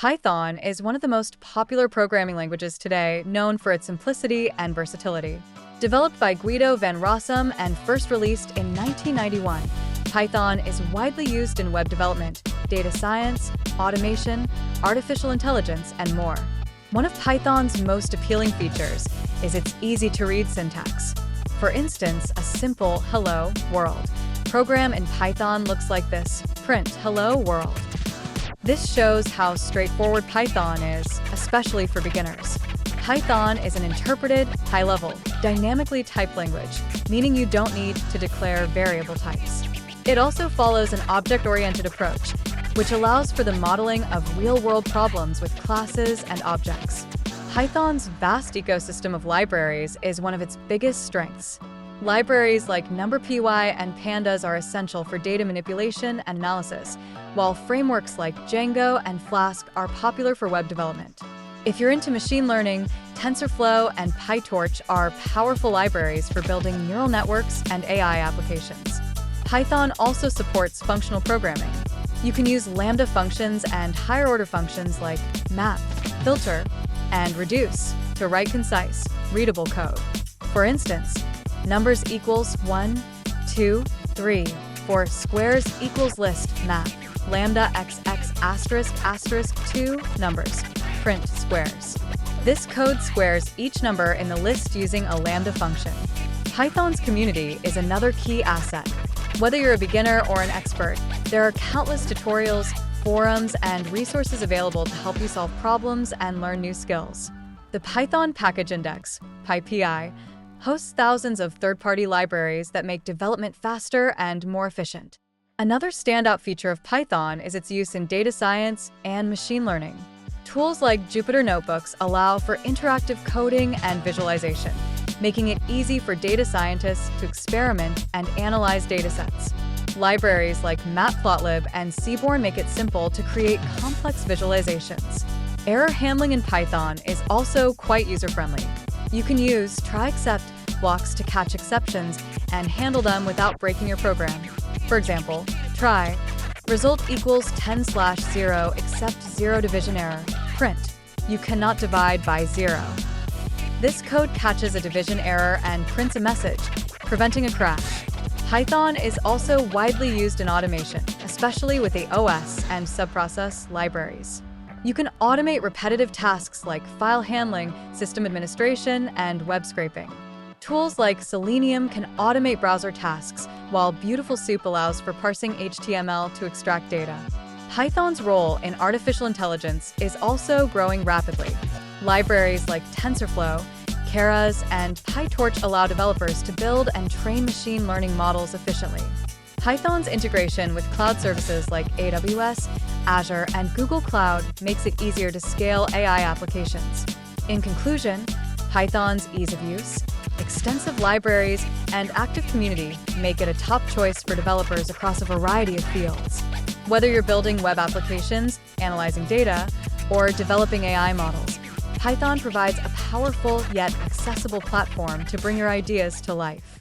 Python is one of the most popular programming languages today, known for its simplicity and versatility. Developed by Guido van Rossum and first released in 1991, Python is widely used in web development, data science, automation, artificial intelligence, and more. One of Python's most appealing features is its easy-to-read syntax. For instance, a simple hello world program in Python looks like this: print hello world. This shows how straightforward Python is, especially for beginners. Python is an interpreted, high-level, dynamically typed language, meaning you don't need to declare variable types. It also follows an object-oriented approach, which allows for the modeling of real-world problems with classes and objects. Python's vast ecosystem of libraries is one of its biggest strengths. Libraries like NumPy and Pandas are essential for data manipulation and analysis, while frameworks like Django and Flask are popular for web development. If you're into machine learning, TensorFlow and PyTorch are powerful libraries for building neural networks and AI applications. Python also supports functional programming. You can use lambda functions and higher-order functions like map, filter, and reduce to write concise, readable code. For instance, numbers equals 1, 2, 3, for squares equals list map, lambda xx asterisk asterisk 2 numbers, print squares. This code squares each number in the list using a lambda function. Python's community is another key asset. Whether you're a beginner or an expert, there are countless tutorials, forums, and resources available to help you solve problems and learn new skills. The Python Package Index, PyPI, hosts thousands of third-party libraries that make development faster and more efficient. Another standout feature of Python is its use in data science and machine learning. Tools like Jupyter Notebooks allow for interactive coding and visualization, making it easy for data scientists to experiment and analyze datasets. Libraries like Matplotlib and Seaborn make it simple to create complex visualizations. Error handling in Python is also quite user-friendly. You can use try-except blocks to catch exceptions and handle them without breaking your program. For example, try result equals 10/0 except 0 division error, print, you cannot divide by 0. This code catches a division error and prints a message, preventing a crash. Python is also widely used in automation, especially with the OS and subprocess libraries. You can automate repetitive tasks like file handling, system administration, and web scraping. Tools like Selenium can automate browser tasks, while Beautiful Soup allows for parsing HTML to extract data. Python's role in artificial intelligence is also growing rapidly. Libraries like TensorFlow, Keras, and PyTorch allow developers to build and train machine learning models efficiently. Python's integration with cloud services like AWS, Azure, and Google Cloud makes it easier to scale AI applications. In conclusion, Python's ease of use, extensive libraries, and active community make it a top choice for developers across a variety of fields. Whether you're building web applications, analyzing data, or developing AI models, Python provides a powerful yet accessible platform to bring your ideas to life.